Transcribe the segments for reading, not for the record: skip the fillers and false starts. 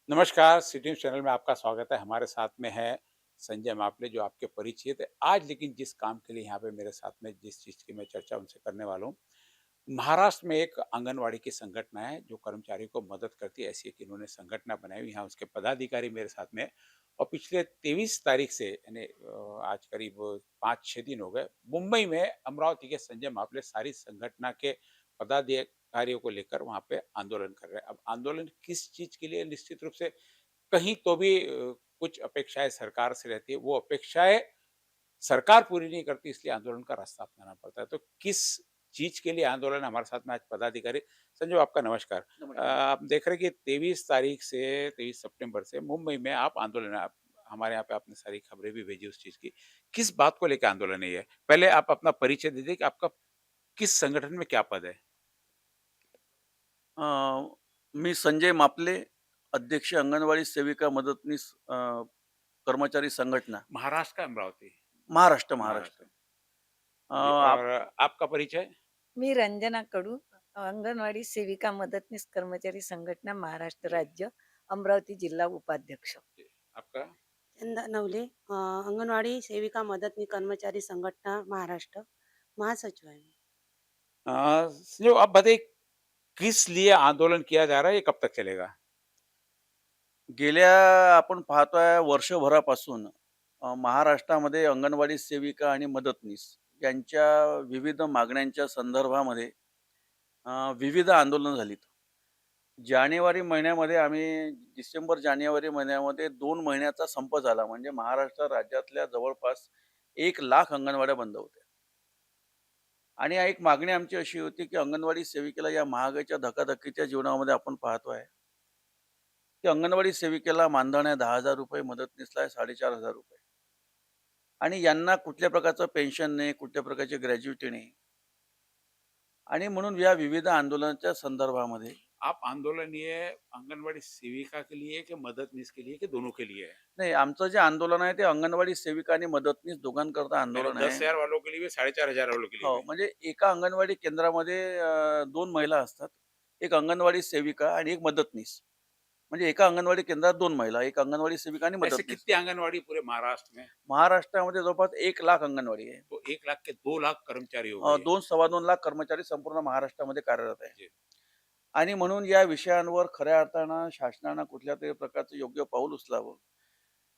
नमस्कार, city news channel में आपका स्वागत है। हमारे साथ में है संजय मापले जो आपके परिचित है। आज लेकिन जिस काम के लिए यहाँ पे मेरे साथ में जिस चीज़ की मैं चर्चा उनसे करने वाला हूँ, महाराष्ट्र में एक आंगनवाड़ी की संगठना है जो कर्मचारियों को मदद करती है। ऐसी एक इन्होंने संगठना बनाई हुई है। यहाँ उसके पदाधिकारी मेरे साथ में हैं और पिछले 23 तारीख से यानी आज करीब 5-6 दिन हो गए, मुंबई में अमरावती के संजय मापले सारी संगठना के पदाधिकारियों को लेकर वहाँ पे आंदोलन कर रहे हैं। अब आंदोलन किस चीज़ के लिए निश्चित रूप से कहीं तो भी कुछ अपेक्षाएँ सरकार से रहती है, वो अपेक्षाएँ सरकार पूरी नहीं करती इसलिए आंदोलन का रास्ता अपनाना पड़ता है। तो किस चीज़ के लिए आंदोलन है, हमारे साथ में आज पदाधिकारी संजय आपका नमस्कार। नमस्कार। आप देख रहे हैं कि 23 तारीख से 23 सितंबर से मुंबई में आप आंदोलन आप हमारे यहाँ पे आपने सारी खबरें भी भेजी उस चीज़ की। किस बात को लेके आंदोलन है ये? पहले आप अपना परिचय दे दीजिए कि आपका किस संगठन में क्या पद है? अ, मी संजय मापले, अध्यक्ष अंगणवाडी सेविका मदतनीस कर्मचारी संघटना, महाराष्ट्र का अमरावती? महाराष्ट्र, महाराष्ट्र. महाराष्ट्र। अ, जी आप और आपका परिचय? मी रंजना कडू, अंगणवाडी सेविका मदतनीस कर्मचारी संघटना महाराष्ट्र जी, राज्य, अमरावती जिल्हा उपाध्यक्ष. जी। आपका? चंदा नवले, अंगणवाडी सेविका मदतनीस कर्मचारी संघटना महाराष्ट्र, महासचिव आहे मी. जो आप बताइए किस लिए आंदोलन किया जा रहा है, ये कब तक चलेगा? गेल्या आपण पाहतोय वर्षभरापासून महाराष्ट्रामध्ये अंगणवाडी सेविका आणि मदतनीस यांच्या विविध मागण्यांच्या संदर्भामध्ये विविध आंदोलनं झालीत. जानेवारी महिन्यामध्ये आम्ही डिसेंबर-जानेवारी महिन्यामध्ये 2 महिन्याचा संप झाला. म्हणजे महाराष्ट्र राज्यातल्या जवळपास 1,00,000 अंगणवाड्या बंद होत्या. आणि एक मागणी आमची अशी होती, की अंगणवाडी सेविकेला या महागाईच्या धकाधकीच्या जीवनामध्ये आपण पाहतो आहे, की अंगणवाडी सेविकेला मानधन आहे ₹10,000, मदतनीसला आहे ₹4,500 आणि यांना कुठल्या प्रकारचं पेन्शन नाही, कुठल्या प्रकारची ग्रॅज्युइटी नाही. आणि म्हणून या विविध आंदोलनाच्या संदर्भामध्ये आप आंदोलन ये आंगनवाड़ी सेविका के लिए कि मददनीश के लिए कि दोनों के लिए है? नाही, आमचं जे आंदोलन आहे ते अंगणवाडी सेविका आणि मदतनीस दोघांकरता यानी आंदोलन आहे. 10,000 वालों के लिए भी, 4,500 वालों के लिए हो, भी? म्हणजे एका अंगणवाडी केंद्रामध्ये 2 महिला असतात. एक अंगणवाडी सेविका आणि एक मदतनीस. म्हणजे एका अंगणवाडी केंद्रात 2 महिला, एक अंगणवाडी सेविका आणि ऐसे मदतनीस. कितनी आंगनवाड़ी पूरे महाराष्ट्र में? महाराष्ट्रामध्ये जवळपास 1,00,000 अंगणवाडी आहे. तो 1 लाख के 2 लाख कर्मचारी हो गए। 2 सव्वा 2 लाख कर्मचारी संपूर्ण महाराष्ट्रामध्ये कार्यरत आहे. जी। आणि म्हणून या विषयांवर खऱ्या अर्थानं शासनानं कुठल्यातरी प्रकारचं योग्य पाऊल उचलावं.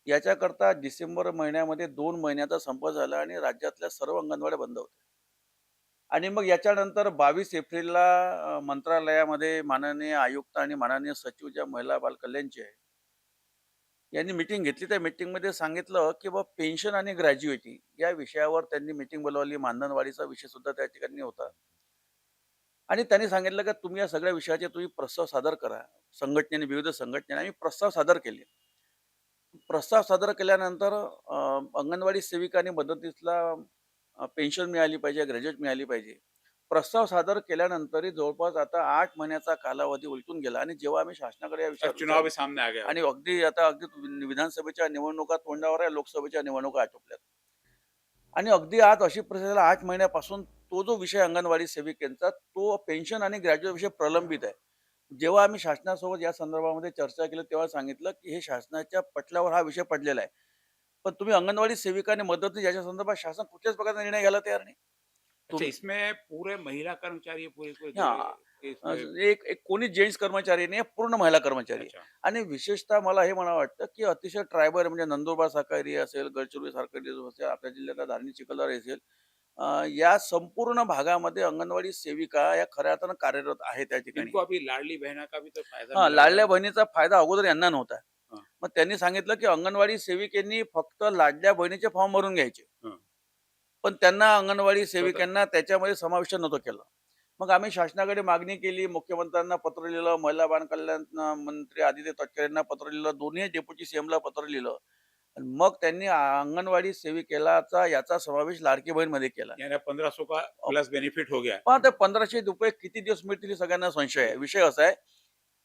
याच्याकरता डिसेंबर महिन्यामध्ये 2 महिन्याचा संप झाला आणि राज्यातल्या सर्व अंगणवाड्या बंद होत्या. आणि मग याच्यानंतर 22 एप्रिलला मंत्रालयामध्ये माननीय आयुक्त आणि माननीय सचिव ज्या महिला बाल कल्याणचे आहे, यांनी मीटिंग घेतली. त्या मीटिंगमध्ये सांगितलं, की बाबा पेन्शन आणि ग्रॅज्युएटी या विषयावर त्यांनी मीटिंग बोलावली. मानधन वाढीचा विषय सुद्धा त्या ठिकाणी होता. आणि त्यांनी सांगितलं, की तुम्ही या सगळ्या विषयाचे तुम्ही प्रस्ताव सादर करा. संघटनेने, विविध संघटनेने आम्ही प्रस्ताव सादर केले. प्रस्ताव सादर केल्यानंतर अंगणवाडी सेविका आणि मदतनीसला पेन्शन मिळाली पाहिजे, ग्रॅज्युएट मिळाली पाहिजे. प्रस्ताव सादर केल्यानंतरही जवळपास आता 8 महिन्याचा कालावधी उलटून गेला आणि जेव्हा आम्ही शासनाकडे या और विषयावर चुनाव भी विचारलं सामने आ गया आणि अब। अगदी विधानसभेच्या निवडणुका तोंडावर आहे, लोकसभेच्या निवडणुका आटोपल्यात. आणि अगदी आज अशी परिस्थिती आहे, 8 महिन्यापासून तो जो विषय अंगणवाडी सेविकेचा, तो पेन्शन आणि ग्रॅज्युएट विषय प्रलंबित आहे. जेव्हा आम्ही शासनासोबत या संदर्भामध्ये चर्चा केली, तेव्हा सांगितलं, की हे शासनाच्या पटलावर हा विषय पडलेला आहे. पण तुम्ही अंगणवाडी सेविका आणि मदतनीस याच्या संदर्भात शासन कुठल्याच प्रकारचा निर्णय घ्यायला तयार नाही. अच्छा, तुम इसमें पूरे महिला कर्मचारी पूरे पूरे जो हां. इसमें एक एक कोणी जेन्ट्स कर्मचारी नाही, पूर्ण महिला कर्मचारी आहे. अच्छा। आणि विशेषतः मला हे म्हणावं वाटतं, की अतिशय ट्रायबल म्हणजे नंदुरबार साखर असेल, गडचिरोली सारखं असेल, आपल्या जिल्ह्यातला धारणी चिखलदरा असेल, या संपूर्ण भागामध्ये अंगणवाडी सेविका या खऱ्या अर्थानं कार्यरत आहे त्या ठिकाणी. इनको अभी लाडली बहना का भी तो फायदा हां, मिला होगा लाडल्या ना? बहिणीचा फायदा अगोदर यांना नव्हता. हाँ, मग त्यांनी सांगितलं, की अंगणवाडी सेविकेंनी फक्त लाडल्या बहिणीचे फॉर्म भरून घ्यायचे. हाँ। पण त्यांना अंगणवाडी तो तो सेविकांना त्याच्यामध्ये समाविष्ट नव्हतं केलं. मग आम्ही शासनाकडे मागणी केली, मुख्यमंत्र्यांना पत्र लिहिलं, महिला बाल कल्याण मंत्री आदित्य तटकरे यांना पत्र लिहिलं, दोन्ही डेप्युटी सीएमला पत्र लिहिलं. आणि मग त्यांनी अंगणवाडी सेविकेलाचा याचा समावेश लाडकी बहीणमध्ये केला. यानी 1500 का प्लस बेनिफिट हो गया। पण ते ₹1,500 किती दिवस मिळतील हे सगळ्यांना संशय आहे. विषय असा आहे,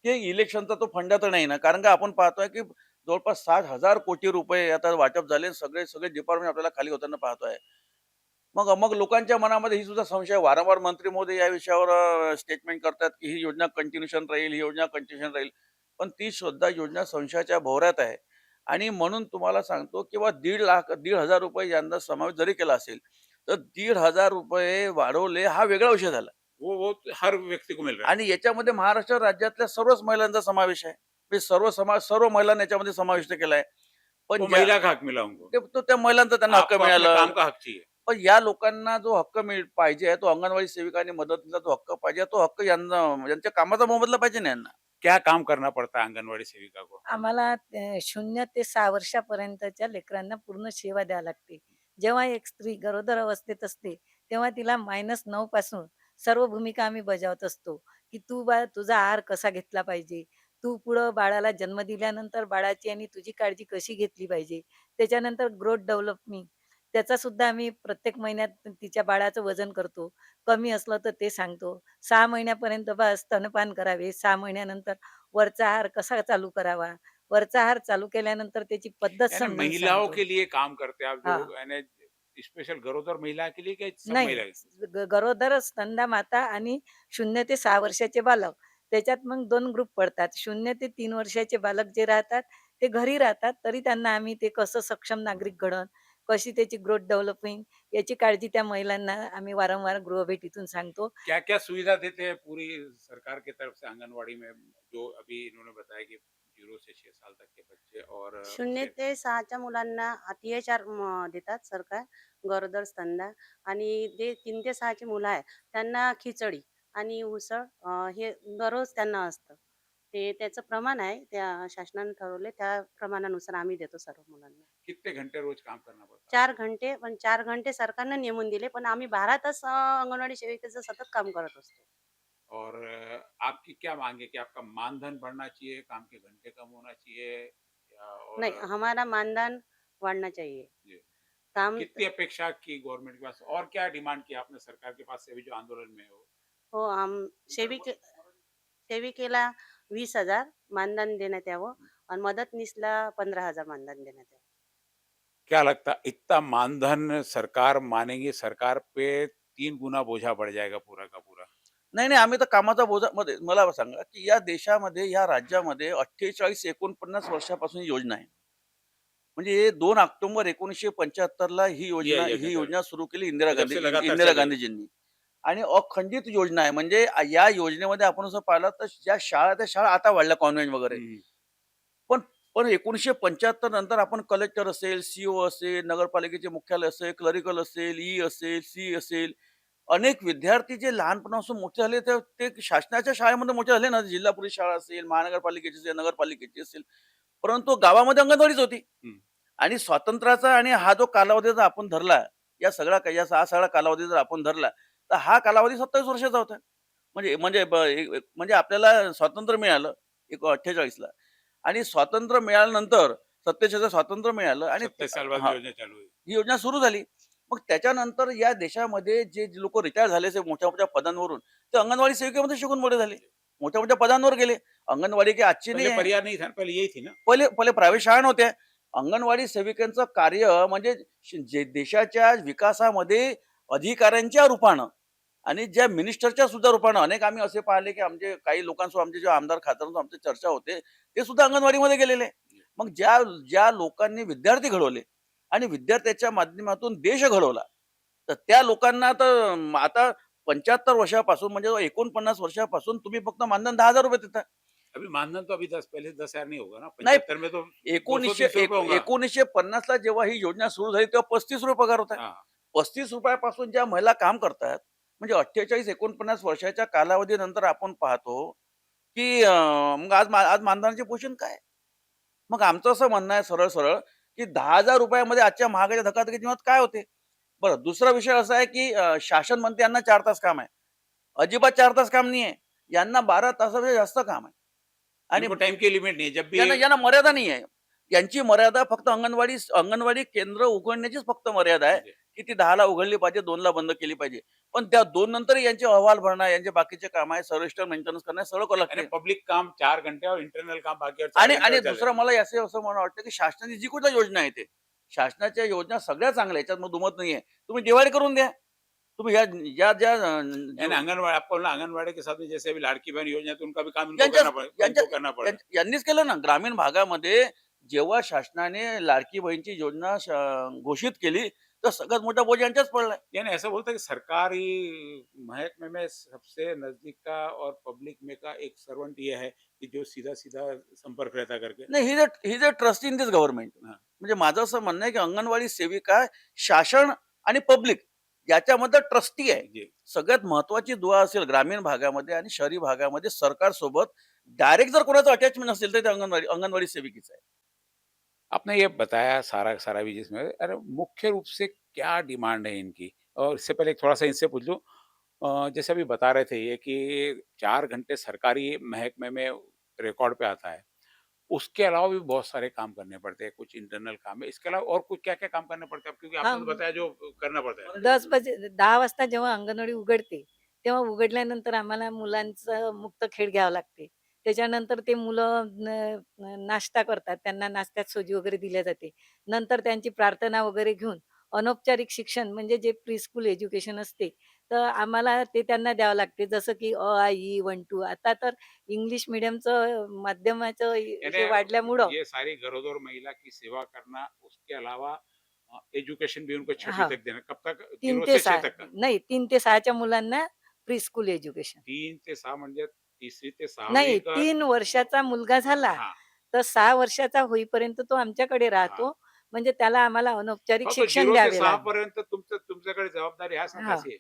की इलेक्शनचा तो फंडा तर नाही ना, कारण का आपण पाहतोय, की जवळपास 60,000 कोटी रुपये आता वाटप झाले. सगळे सगळे डिपार्टमेंट आपल्याला खाली होताना पाहतोय. मग मग लोकांच्या मनामध्ये ही सुद्धा संशय आहे. वारंवार मंत्री महोदय या विषयावर स्टेटमेंट करतात, की ही योजना कंटिन्यूशन राहील, ही योजना कंटिन्यूशन राहील. पण ती सुद्धा योजना संशयाच्या भोवऱ्यात आहे. आणि म्हणून तुम्हाला सांगतो किंवा 1,50,000 रुपये यंदा समावेश जरी केला असेल, तर 1,500 रुपये वाढवले हा वेगळा विषय झाला. वो तो हर व्यक्ति को मिल रहा है। आणि याच्यामध्ये महाराष्ट्र राज्यातल्या सर्वच महिलांचा समावेश आहे. म्हणजे सर्व महिलांना याच्यामध्ये समाविष्ट केला आहे. पण वो ज्या महिला का हक मिला उनको। त्या महिलांचा त्यांना हक्क आपको अपने मिळाला. काम का हक चाहिए। पण या लोकांना जो हक्क पाहिजे आहे, तो अंगणवाडी सेविका आणि मदतीला जो हक्क पाहिजे, तो हक्क यांना यांच्या कामाचा मोबदला पाहिजे ना यांना. क्या काम करना पड़ता है आंगनवाड़ी सेविका को? आम्हाला 0 ते 6 वर्षापर्यंतच्या लेकरांना पूर्ण सेवा द्यावी लागते. जेव्हा एक स्त्री गरोदर अवस्थेत असते, तेव्हा तिला -9 पासून सर्व भूमिका आम्ही बजावत असतो, की तू बाळ तुझा आहार कसा घेतला पाहिजे, तू पुढं बाळाला जन्म दिल्यानंतर बाळाची आणि तुझी काळजी कशी घेतली पाहिजे. त्याच्यानंतर ग्रोथ डेव्हलपमिंग त्याचा सुद्धा आम्ही प्रत्येक महिन्यात तिच्या बाळाचं वजन करतो. कमी असलं तर ते सांगतो. 6 महिन्यापर्यंत स्तनपान करावे. 6 महिन्यानंतर वरचा आहार कसा चालू करावा. वरचा आहार चालू केल्यानंतर त्याची पद्धत यानी समजावून महिलाओं सांगतो. के लिए काम करते हैं आप हां. जो यानी स्पेशल गरोदर महिला के लिए क्या सब नाही. महिला? गरोदर, स्तनदा माता आणि 0 ते 6 वर्षाचे बालक. त्याच्यात मग 2 ग्रुप पडतात. 0 ते 3 वर्षाचे बालक जे राहतात, ते घरी राहतात. तरी त्यांना आम्ही ते कसं सक्षम नागरिक घडवण, कशी त्याची ग्रोथ डेव्हलपिंग याची काळजी त्या महिलांना आम्ही वारंवार गृहभेटीतून सांगतो. क्या क्या सुविधा देते हैं पूरी सरकार की तरफ से आंगनवाड़ी में, जो अभी इन्होंने बताया कि 0 से 6 साल तक के बच्चे और 0 ते 6च्या मुलांना अत्याचार देतात सरकार, गरोदर स्तनदा. आणि जे 3 ते 6ची मुलं आहेत, त्यांना खिचडी आणि उसळ हे दररोज त्यांना असतं. ते त्याचं प्रमाण आहे, त्या शासनाने ठरवले त्या प्रमाणानुसार आम्ही देतो सर्व मुलांना. कितने घंटे रोज काम करना पड़ता 4 घंटे, पण 4 घंटे सरकारनं नेमून दिले, पण आम्ही 12 तास अंगणवाडी सेविकेचं सतत काम करत असतो. है? और आपकी क्या मांग है कि आपका मानधन बढ़ना चाहिए, काम के घंटे कम होना चाहिए, या और नहीं, हमारा मानधन बढ़ना चाहिए. जी, काम कितनी अपेक्षा की गवर्नमेंट के पास, और क्या डिमांड की आपने सरकार के पास से अभी जो आंदोलन में हो? हो, सेविकेला 20,000 मानधन देण्यात यावं आणि मदतनीसला 15,000 मानधन देण्यात यावं. क्या लगता है इतना मानधन सरकार मानेगी, सरकार पे 3 गुना बोझा बढ़ जाएगा पूरा का पूरा? नाही, नाही. आम्ही तर कामाचा बोजा मध्ये मला सांगा, की या देशामध्ये, या राज्यामध्ये 48-49 वर्षापासून ही योजना आहे. म्हणजे 2 ऑक्टोबर 1975ला ये ही कहते हैं, योजना सुरू केली इंदिरा जब गांधी से लगातार इंदिरा चल रही है। गांधीजींनी. आणि अखंडित योजना आहे. म्हणजे या योजनेमध्ये आपण असं पाहिलं तर ज्या शाळा, त्या शाळा आता वाढल्या कॉन्व्हेंट वगैरे. हम्म, पण पण 1975 नंतर आपण कलेक्टर असेल, सीओ असेल, नगरपालिकेचे मुख्यालय असेल, क्लरिकल असेल, असेल, सी असेल, अनेक विद्यार्थी जे लहानपणापासून मोठे झाले तर ते शासनाच्या शाळेमध्ये मोठे झाले ना, जिल्हा परिषद शाळा असेल, महानगरपालिकेची असेल, नगरपालिकेची असेल. परंतु गावामध्ये अंगणवाडीच होती. हम्म. आणि स्वातंत्र्याचा आणि हा जो कालावधी जर आपण धरला, हा सगळा कालावधी जर आपण धरला, तर हा कालावधी 27 वर्षाचा होता. म्हणजे म्हणजे म्हणजे आपल्याला स्वातंत्र्य मिळालं 48ला. आणि स्वातंत्र्य मिळाल्यानंतर 47चं स्वातंत्र्य मिळालं आणि 27 साल बाद हां, योजना चालू हुई। ही योजना सुरू झाली. मग त्याच्यानंतर या देशामध्ये जे लोकं रिटायर झाले असे मोठ्या-मोठ्या पदांवरून, ते अंगणवाडी सेविकेमध्ये शिकून मोठे झाले. मोठ्या-मोठ्या पदांवर गेले. अंगणवाडी काही आजची नाही पहले आहे. पर्याय नहीं था ना, पहले यही थी ना। पहिले पहिले प्रायव्हेट शाळा नव्हत्या. अंगणवाडी सेविकांचं कार्य म्हणजे जे देशाच्या विकासामध्ये अधिकाऱ्यांच्या रूपानं आणि ज्या मिनिस्टरच्या सुद्धा रूपानं अनेक आम्ही असे पाहिले, की आमचे काही लोकांसोबत आमचे जे आमदार, खासदारांसोबत आमची चर्चा होते, ते सुद्धा अंगणवाडीमध्ये गेलेले. मग ज्या ज्या लोकांनी विद्यार्थी घडवले आणि विद्यार्थ्याच्या माध्यमातून देश घडवला, तर त्या लोकांना तर आता 75 वर्षापासून म्हणजे 49 वर्षापासून तुम्ही फक्त मानधन ₹10,000 देता. अभी मानधन तो अभी 10 पहले 10,000 नहीं होगा ना, नाही, 75 में तो 1900 ₹200-300 होगा। 1950ला जेव्हा ही योजना सुरू झाली तेव्हा ₹35 पगार होता. हाँ, ₹35 पासून ज्या महिला काम करतात, म्हणजे 48-49 वर्षाच्या कालावधीनंतर आपण पाहतो, की मग आज मानधनाचे पोषण काय? मग आमचं असं म्हणणं आहे सरळ-सरळ, की ₹10,000 मध्ये आजच्या महागाईच्या धकाधकीच्या जीवनात काय होते? बरं, दुसरा विषय असा आहे, की शासन म्हणते यांना 4 तास काम आहे. अजिबात 4 तास काम नाहीये. यांना 12 तासापेक्षा जास्त काम आहे. आणि इनको टाइम की लिमिट नहीं है, जब भी यांना यांना मर्यादा नाही आहे. यांची मर्यादा फक्त अंगणवाडी केंद्र उघडण्याचीच फक्त मर्यादा आहे, की ती 10ला उघडली पाहिजे, 2ला बंद केली पाहिजे. पण त्या 2 नंतरही यांचे अहवाल भरणं, यांचे बाकीचे काम आहे, सर्व्हिस्टर मेंटेनन्स करणं सगळं करावं यानी लागते. पब्लिक काम 4 घंटे और इंटरनल काम बाकी और 4 आणि घंटे आणि और चल दुसरं रहा है। मला असं मला वाटतं, की शासनाची जी कुठल्या योजना आहे ते, शासनाच्या योजना सगळ्या चांगल्या आहेत, याच्यात मग दुमत नाहीये. तुम्ही डिव्हाईड करून द्या. तुम्ही या ज्या ज्या यानी आंगनबाड़ी आपको बोलना आंगनबाड़ी के साथ में जैसे अभी लाड़की बहन योजना है तो उनका भी काम इनको यांच्या करना पड़े यांच्या इनको करना पड़े। यांनीच केलं ना. ग्रामीण भागामध्ये जेव्हा शासनाने लाडकी बहीणची योजना घोषित केली, तर सगळ्यात मोठा बोज यांच्याच पडलाय. यानी ऐसा बोलता है कि सरकारी महकमे में सबसे नजदीक का और पब्लिक में का एक सर्वेंट ये है कि जो सीधा सीधा संपर्क रहता करके। नाही, he is a trust in this government. हाँ, म्हणजे माझं असं म्हणणं आहे की अंगणवाडी सेविका शासन आणि पब्लिक याच्यामध्ये ट्रस्टी आहे. जी। सगळ्यात महत्वाची दुवा असेल ग्रामीण भागामध्ये आणि शहरी भागामध्ये सरकारसोबत डायरेक्ट जर कोणाचं अटॅचमेंट असेल तर ते अंगणवाडी अंगणवाडी सेविकेचं आहे. आपने ये बताया सारा सारा भी जिसमें अरे मुख्य रूप से क्या डिमांड है इनकी? और इससे पहले थोड़ा सा इनसे पूछ लूं, जैसे अभी बता रहे थे ये कि 4 घंटे सरकारी महकमे में रिकॉर्ड पे आता है, उसके अलावा भी बहुत सारे काम करने पड़ते हैं, कुछ इंटरनल काम है, इसके अलावा और कुछ क्या क्या काम करने पड़ते हैं? क्योंकि आपने तो हां. बताया जो करना पड़ता है। 10 बजे 10 वाजता जेव्हा अंगणवाडी उघडते, तेव्हा उघडल्यानंतर आम्हाला मुलांचं मुक्त खेळ घ्यावं लागते. त्याच्यानंतर ते मुलं नाश्ता करतात. त्यांना नाश्त्यात सोजी वगैरे दिल्या जाते. नंतर त्यांची प्रार्थना वगैरे घेऊन अनौपचारिक शिक्षण म्हणजे जे प्री-स्कूल एज्युकेशन असते, तर आम्हाला ते त्यांना द्यावं लागते. जसं की अ, आ, इ, 1-2 आता तर इंग्लिश मीडियमचं माध्यमाचं यानी हे वाढल्यामुळं ये सारी गरोदर महिला की सेवा करना, उसके अलावा एजुकेशन भी उनको 6वीं हां, तक देना, कब तक? 3 0 ते से 6 6 तक का? नाही 3 ते 6च्या मुलांना प्री-स्कूल एज्युकेशन. 3 ते 6 म्हणजे 3री ते 6वी नाही, का? 3 वर्षाचा मुलगा झाला, हां, तर 6 वर्षाचा होईपर्यंत तो आमच्याकडे हां. राहतो. म्हणजे त्याला आम्हाला अनौपचारिक हो, तो शिक्षण 0 ते द्यावे 6 लागेल. पर्यंत तुमच्याकडे जबाबदारी आहेच ना हां. त्याची.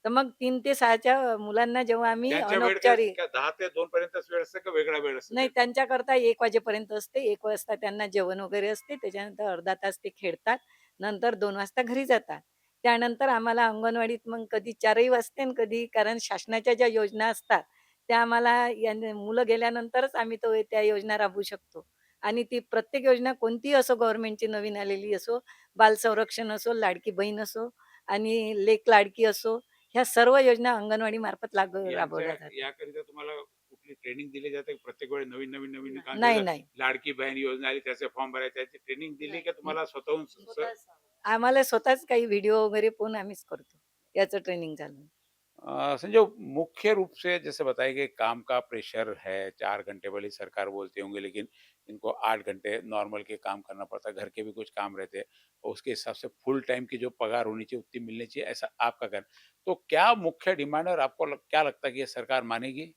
तर मग 3 ते 6च्या मुलांना जेव्हा आम्ही त्यांच्या वेळ काय अनौपचारिक काय 10 ते 2 पर्यंतच वेळ असते का वेगळा वेळ असतो नाही त्यांचा? त्यांच्याकरता 1 वाजेपर्यंत असते. 1 वाजता त्यांना जेवण वगैरे असते. त्याच्यानंतर अर्धा तास ते खेळतात. नंतर 2 वाजता घरी जातात. त्यानंतर आम्हाला अंगणवाडीत मग कधी 4ही वाजते आणि कधी कारण शासनाच्या ज्या योजना असतात, त्या आम्हाला मुलं गेल्यानंतरच आम्ही त्या योजना राबवू शकतो. आणि ती प्रत्येक योजना कोणतीही असो गव्हर्नमेंटची नवीन आलेली असो, बालसंरक्षण असो, लाडकी बहीण असो आणि लेक लाडकी असो, ह्या सर्व योजना अंगणवाडीमार्फत यांच्या राबवल्या जातात. याकरिता तुम्हाला कुठली ट्रेनिंग दिली जाते का? प्रत्येक वेळी नवीन काम नाही, जसं नाही. लाडकी बहीण योजना आली त्याचे फॉर्म भरायचे त्याची ट्रेनिंग दिली का तुम्हाला स्वतःहून आम्हाला स्वतःच काही व्हिडिओ वगैरे पाहून आम्हीच करतो. याचं ट्रेनिंग झालं. संजय, मुख्य रूप से जैसे बताया कि काम का प्रेशर है, 4 घंटे वाली सरकार बोलते होंगे, लेकिन इनको 8 घंटे नॉर्मल के काम करना पड़ता है, घर के भी कुछ काम रहते हैं, और उसके हिसाब से फुल टाइम की जो पगार होनी चाहिए उतनी मिलनी चाहिए, ऐसा आपका कहना। तो क्या मुख्य डिमांड है और आपको क्या लगता है कि ये सरकार मानेगी?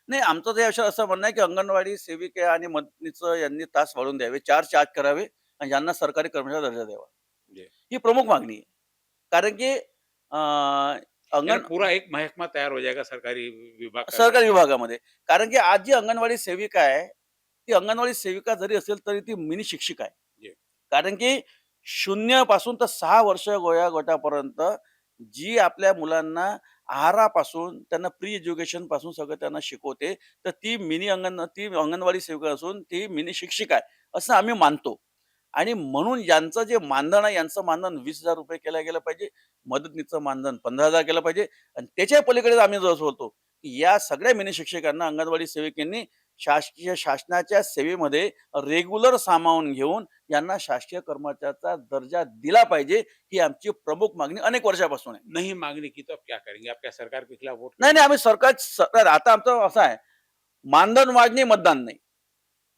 नाही, आमचं तर असं म्हणणं आहे की अंगणवाडी सेविका आणि मदतनीसचं यांनी तास वाढवून द्यावे, 4 चार्ज करावे आणि यांना सरकारी कर्मचारी दर्जा द्यावा. जी। ही प्रमुख मागणी आहे. कारण की यानी अंगण पूरा एक महकमा तैयार हो जाएगा सरकारी विभाग का अगर। सरकारी विभागामध्ये. कारण की आज जी अंगणवाडी सेविका आहे, ती अंगणवाडी सेविका जरी असेल तरी ती मिनी शिक्षिका आहे. जी। कारण की 0 पासून तर 6 वर्ष वयोगटापर्यंत जी आपल्या मुलांना आहारापासून त्यांना प्री एज्युकेशन पासून सगळं त्यांना शिकवते, तर ती अंगणवाडी सेविका असून ती मिनी शिक्षिका आहे, असं आम्ही मानतो. आणि म्हणून यांचं जे मानधन आहे, यांचं मानधन ₹20,000 केलं गेलं पाहिजे. मदतनीसचं मानधन 15,000 केलं पाहिजे. आणि त्याच्या पलीकडे आम्ही जसं बोलतो, की या सगळ्या मिनी शिक्षकांना, अंगणवाडी सेविकांनी शासनाच्या सेवेमध्ये रेग्युलर सामावून घेऊन यांना शासकीय कर्मचाऱ्याचा दर्जा दिला पाहिजे. ही आमची प्रमुख मागणी अनेक वर्षापासून आहे. नहीं मांगनी की तो आप क्या करेंगे? आप क्या सरकार के खिलाफ वोट नाही, करेंगे? आम्ही आता आमचं असं आहे, मानधन वाढणे, मतदान नाही.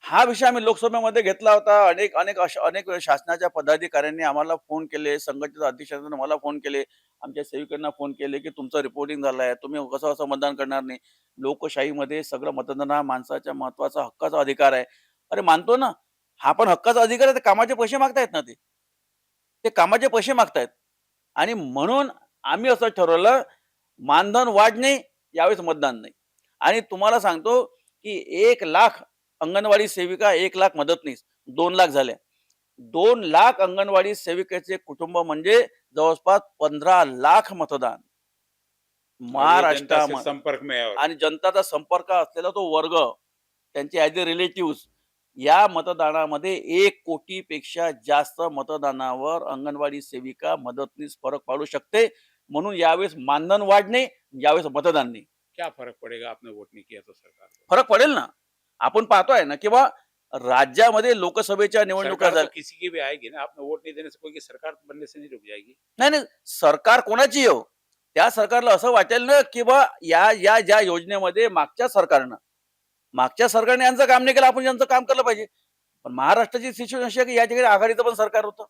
हा विषय आम्ही लोकसभेमध्ये घेतला होता. अनेक शासनाच्या पदाधिकाऱ्यांनी आम्हाला फोन केले, संघटनेच्या अध्यक्षांनी मला फोन केले, आमच्या सेविकांना फोन केले, की तुमचं रिपोर्टिंग झालंय, तुम्ही कसं मतदान करणार नाही. लोकशाहीमध्ये सगळं मतदान हा माणसाच्या महत्वाचा हक्काचा अधिकार आहे. अरे मानतो ना, हा पण हक्काचा अधिकार आहे. ते कामाचे पैसे मागतायत ना ते. ते कामाचे पैसे मागतायत. आणि म्हणून आम्ही असं ठरवलं, मानधन वाढणे, यावेळेस मतदान नाही. आणि तुम्हाला सांगतो, की 1,00,000 अंगणवाडी सेविका, 1,00,000 मदतनीस, 2,00,000 झाल्या. 2,00,000 अंगणवाडी सेविकेचे कुटुंब म्हणजे जवळपास 15,00,000 मतदान और ये जनता से महाराष्ट्रामध्ये. संपर्क में है और आणि जनताचा संपर्क असलेला तो वर्ग, त्यांचे ॲज अ रिलेटिव्हज, या मतदानामध्ये 1 कोटीपेक्षा जास्त मतदानावर अंगणवाडी सेविका, मदतनीस फरक पाडू शकते. म्हणून यावेळेस मानधन वाढणे, यावेळेस मतदान नाही. क्या फर्क पड़ेगा आपने वोट नहीं किया तो सरकार को? फरक पडेल ना. आपण पाहतोय ना, किंवा राज्यामध्ये लोकसभेच्या निवडणुका सरकार तो झाल्या. किसी की भी आएगी ना, आपने वोट नहीं देने से कोई की सरकार बनने से नहीं रुक जाएगी। नाही, नाही, सरकार कोणाची येऊ, त्या सरकारला असं वाटेल ना, की बा ज्या योजनेमध्ये मागच्या सरकारने यांचं काम नाही केलं, आपण यांचं काम केलं पाहिजे. पण महाराष्ट्राची सिच्युएशन अशी आहे, की या ठिकाणी आघाडीचं पण सरकार होतं.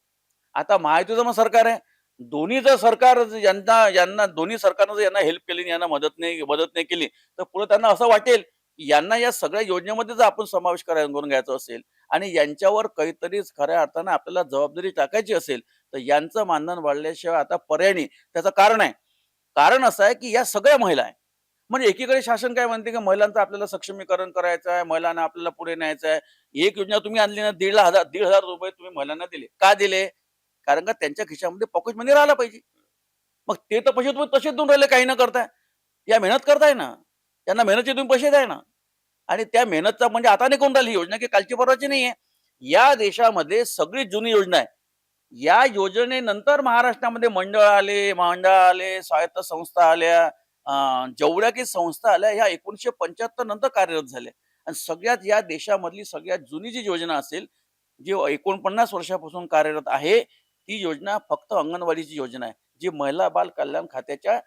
आता महायुतीचं पण सरकार आहे. दोन्हीचं सरकार यांना यांना दोन्ही सरकारनं जर यांना हेल्प केली, यांना मदत नाही केली, तर पुढे त्यांना असं वाटेल, की यांना या सगळ्या योजनेमध्ये जर आपण समावेश करून घ्यायचा असेल आणि यांच्यावर काहीतरी खऱ्या अर्थानं आपल्याला जबाबदारी टाकायची असेल, तर यांचं मानधन वाढल्याशिवाय आता पर्याय नाही. त्याचं कारण आहे. कारण असं आहे, की या सगळ्या महिला आहे. म्हणजे एकीकडे शासन काय म्हणते, की महिलांचं आपल्याला सक्षमीकरण करायचं आहे, महिलांना आपल्याला पुढे न्यायचं आहे. एक योजना तुम्ही आणली ना, ₹1,500 तुम्ही महिलांना दिले. का दिले? कारण का त्यांच्या खिशामध्ये पॉकेट मनी राहिला पाहिजे. मग ते तर पैसे तुम्ही तसेच देऊन राहिले काही न करताय. या मेहनत करताय ना. त्यांना मेहनतचे तुम्ही पैसे द्या ना. आणि त्या मेहनतचा म्हणजे आता नाही करून राहिली ही योजना, की कालची परवाची नाहीये. या देशामध्ये सगळी जुनी योजना आहे. या योजनेनंतर महाराष्ट्रामध्ये मंडळ आले, स्वायत्त संस्था आल्या, जेवढ्या काही संस्था आल्या ह्या 1975 नंतर कार्यरत झाल्या. आणि सगळ्यात या देशामधली सगळ्यात जुनी जी योजना असेल, जी 49 वर्षापासून कार्यरत आहे, ती योजना फक्त अंगणवाडीची योजना आहे. जी महिला बाल कल्याण खात्याच्या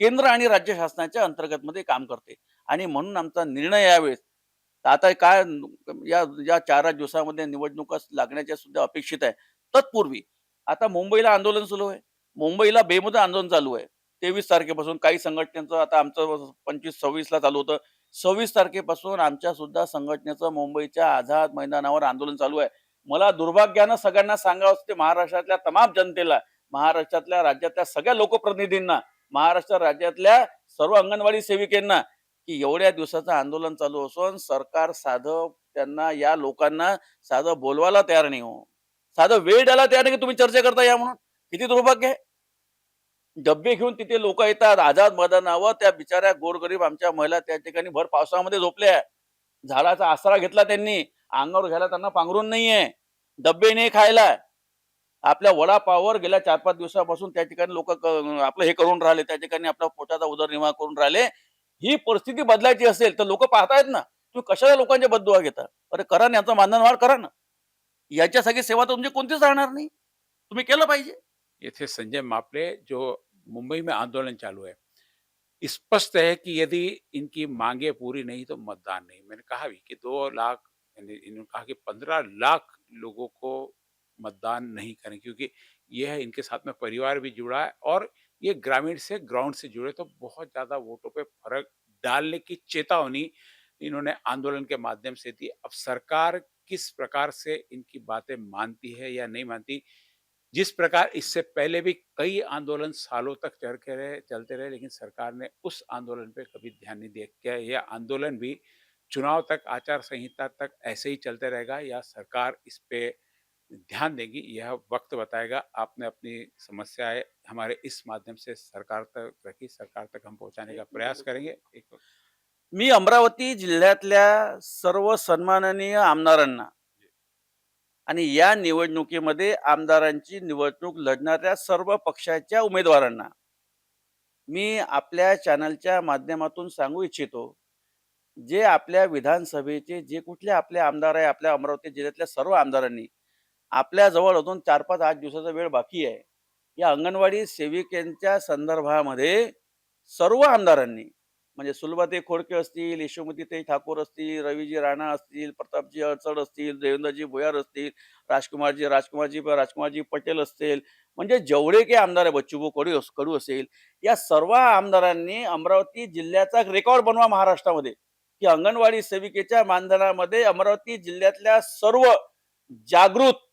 केंद्र आणि राज्य शासनाच्या अंतर्गतमध्ये काम करते. आणि म्हणून आमचा निर्णय यावेळेस आता काय या या 4 दिवसामध्ये निवडणुका लागण्याच्या सुद्धा अपेक्षित आहे. तत्पूर्वी आता मुंबईला आंदोलन सुरू आहे. मुंबईला बेमुदत आंदोलन चालू आहे. 23 तारखेपासून काही संघटनेचं आता आमचं 25-26 ला चालू होतं. 26 तारखेपासून आमच्या सुद्धा संघटनेचं मुंबईच्या आझाद मैदानावर आंदोलन चालू आहे. मला दुर्भाग्यानं सगळ्यांना सांगावं असते महाराष्ट्रातल्या तमाम जनतेला, महाराष्ट्रातल्या राज्यातल्या सगळ्या लोकप्रतिनिधींना, महाराष्ट्र राज्यातल्या सर्व अंगणवाडी सेविकांना, की एवढ्या दिवसाचं आंदोलन चालू असून सरकार साधं त्यांना या लोकांना साधं बोलवायला तयार नाही हो. साधं वेळ द्यायला तयार नाही, की तुम्ही चर्चा करता या म्हणून. किती दुर्भाग्य आहे. डब्बे घेऊन तिथे लोक येतात आझाद मैदानावर. त्या बिचाऱ्या गोरगरीब आमच्या महिला त्या ठिकाणी भर पावसामध्ये झोपल्या. झाडाचा आसरा घेतला त्यांनी. अंगावर घ्यायला त्यांना पांघरून नाहीये. डब्बे नाही खायला. आपल्या वडापाववर गेल्या 4-5 दिवसापासून त्या ठिकाणी लोक आपलं हे करून राहिले. त्या ठिकाणी आपला पोटाचा उदरनिर्वाह करून राहिले. ही परिस्थिती बदलायची असेल तर लोक पाहतायत ना. तुम्ही कशाला लोकांच्या बददुआ घेता? अरे करा ना, यांचं मानधनवाढ करा ना. याच्यासाठी सेवा तर तुमची कोणतीच राहणार नाही. तुम्ही केलं पाहिजे. ये थे संजय मापले जो मुंबई में आंदोलन चालू है। स्पष्ट है कि यदि इनकी मांगे पूरी नहीं तो मतदान नहीं। मैंने कहा भी कि 2 लाख यानी इन्होंने कहा कि 15 लाख लोगों को मतदान नहीं करें क्योंकि ये है इनके साथ में परिवार भी जुड़ा है और ये ग्रामीण से ग्राउंड से जुड़े तो बहुत ज़्यादा वोटों पे फ़र्क डालने की चेतावनी इन्होंने आंदोलन के माध्यम से दी। अब सरकार किस प्रकार से इनकी बातें मानती है या नहीं मानती, जिस प्रकार इससे पहले भी कई आंदोलन सालों तक चलते रहे लेकिन सरकार ने उस आंदोलन पे कभी ध्यान नहीं दिया। क्या यह आंदोलन भी चुनाव तक आचार संहिता तक ऐसे ही चलते रहेगा या सरकार इस पे ध्यान देगी, यह वक्त बताएगा। आपने अपनी समस्याएं हमारे इस माध्यम से सरकार तक रखी, सरकार तक हम पहुंचाने का प्रयास करेंगे। एक मी अमरावती जिल्ह्यातल्या सर्व सन्माननीय आमदारांना आणि या निवडणुकीमध्ये आमदारांची निवडणूक लढणाऱ्या सर्व पक्षाच्या उमेदवारांना मी आपल्या चॅनलच्या माध्यमातून सांगू इच्छितो, जे आपल्या विधानसभेचे जे कुठले आपले आमदार आहे, आपल्या अमरावती जिल्ह्यातल्या सर्व आमदारांनी आपल्याजवळ अजून 4-5-8 दिवसाचा वेळ बाकी आहे. या अंगणवाडी सेविकांच्या संदर्भामध्ये सर्व आमदारांनी म्हणजे सुलभाताई खोडके असतील, यशोमतीताई ठाकूर असतील, रवीजी राणा असतील, प्रतापजी अडचड असतील, देवेंद्रजी भुयार असतील, राजकुमारजी पटेल असतील, म्हणजे जेवढे काही आमदार आहे, बच्चूभाऊ कडू असेल, या सर्व आमदारांनी अमरावती जिल्ह्याचा एक रेकॉर्ड बनवा महाराष्ट्रामध्ये, की अंगणवाडी सेविकेच्या मानधनामध्ये अमरावती जिल्ह्यातल्या सर्व जागृत,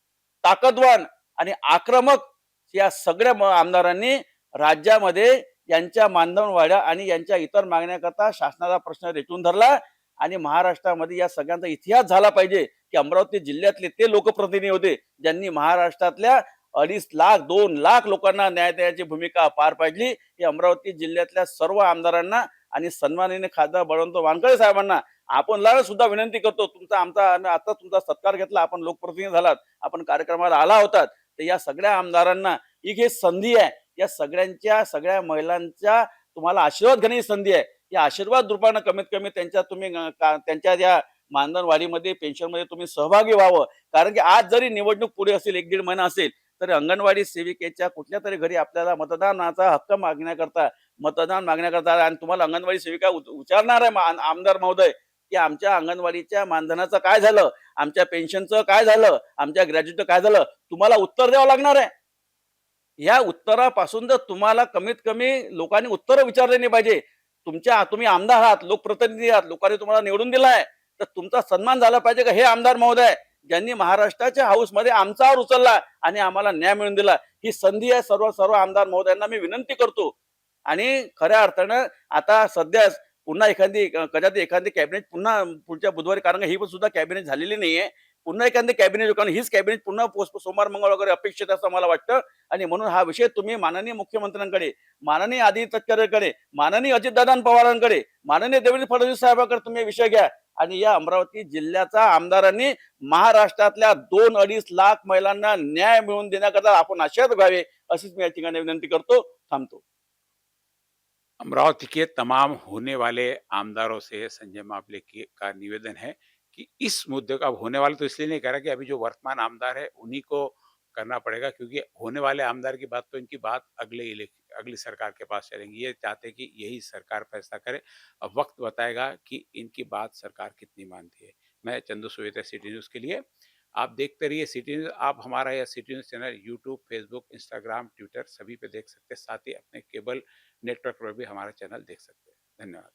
ताकदवान आणि आक्रमक या सगळ्या आमदारांनी राज्यामध्ये यांच्या मानधन वाढ्या आणि यांच्या इतर मागण्याकरता शासनाचा प्रश्न रेटून धरला. आणि महाराष्ट्रामध्ये या सगळ्यांचा इतिहास झाला पाहिजे, की अमरावती जिल्ह्यातले ते लोकप्रतिनिधी होते ज्यांनी महाराष्ट्रातल्या 2.5 लाख 2 लाख लोकांना न्याय देण्याची भूमिका पार पाडली. ही अमरावती जिल्ह्यातल्या सर्व आमदारांना आणि सन्माननीय खासदार बळवंत वानखडे साहेबांना आपण सुद्धा विनंती करतो, आता तुमचा सत्कार घेतला, आपण लोकप्रतिनिधी झालात, आपण कार्यक्रमाला आला होतात, तर या सगळ्या आमदारांना ही संधी आहे. या सगळ्या महिलांच्या तुम्हाला आशीर्वाद घेण्याची संधी आहे. या आशीर्वाद रूपानं कमीत कमी त्यांच्या या मानधन वाढीमध्ये पेन्शनमध्ये तुम्ही सहभागी व्हावं. कारण की आज जरी निवडणूक पुढे असेल, 1-1.5 महिना असेल, तर अंगणवाडी सेविकेच्या कुठल्या तरी घरी आपल्याला मतदानाचा हक्क मागण्याकरता आणि तुम्हाला अंगणवाडी सेविका विचारणार आहे आमदार महोदय, की आमच्या अंगणवाडीच्या मानधनाचं काय झालं, आमच्या पेन्शनचं काय झालं, आमच्या ग्रॅज्युएटचं काय झालं, तुम्हाला उत्तर द्यावं लागणार आहे. या उत्तरापासून जर तुम्हाला कमीत कमी लोकांनी उत्तरं विचारले नाही पाहिजे. तुम्ही आमदार आहात, लोकप्रतिनिधी आहात, लोकांनी तुम्हाला निवडून दिलाय, तर तुमचा सन्मान झाला पाहिजे का हे आमदार महोदय, ज्यांनी महाराष्ट्राच्या हाऊसमध्ये आमचा हात उचलला आणि आम्हाला न्याय मिळवून दिला. ही संधी आहे सर्व सर्व आमदार महोदयांना मी विनंती करतो. आणि खऱ्या अर्थानं आता सध्या पुन्हा कदाचित एखादी कॅबिनेट पुन्हा पुढच्या बुधवारी, कारण का ही पण सुद्धा कॅबिनेट झालेली नाहीये. पुन्हा एखादी कॅबिनेट, कारण हीच कॅबिनेट पुन्हा सोमवार, मंगळवार वगैरे अपेक्षित असं मला वाटतं. आणि म्हणून हा विषय तुम्ही माननीय मुख्यमंत्र्यांकडे, माननीय आदित्य तटकरेकडे, माननीय अजितदादा पवारांकडे, माननीय देवेंद्र फडणवीस साहेबांकडे तुम्ही विषय घ्या. आणि या अमरावती जिल्ह्याचा आमदारांनी महाराष्ट्रातल्या 2-2.5 लाख महिलांना न्याय मिळवून देण्याकरता आपण आशीर्वाद घ्यावे, अशीच मी या ठिकाणी विनंती करतो. थांबतो. अमरावती के तमाम होने वाले आमदारों से संजय मापले का निवेदन है कि इस मुद्दे का, अब होने वाले तो इसलिए नहीं कह रहा कि अभी जो वर्तमान आमदार है उन्हीं को करना पड़ेगा, क्योंकि होने वाले आमदार की बात तो इनकी बात अगली सरकार के पास चलेंगी। ये चाहते हैं कि यही सरकार फैसला करे। अब वक्त बताएगा कि इनकी बात सरकार कितनी मानती है। मैं चंदू सुवेता, सिटी न्यूज़ के लिए। आप देखते रहिए सिटी न्यूज़। आप हमारा यह city news channel YouTube, Facebook, Instagram, Twitter सभी पे देख सकते हैं। साथ ही अपने केबल नेटवर्क पर भी हमारा चैनल देख सकते हैं। धन्यवाद।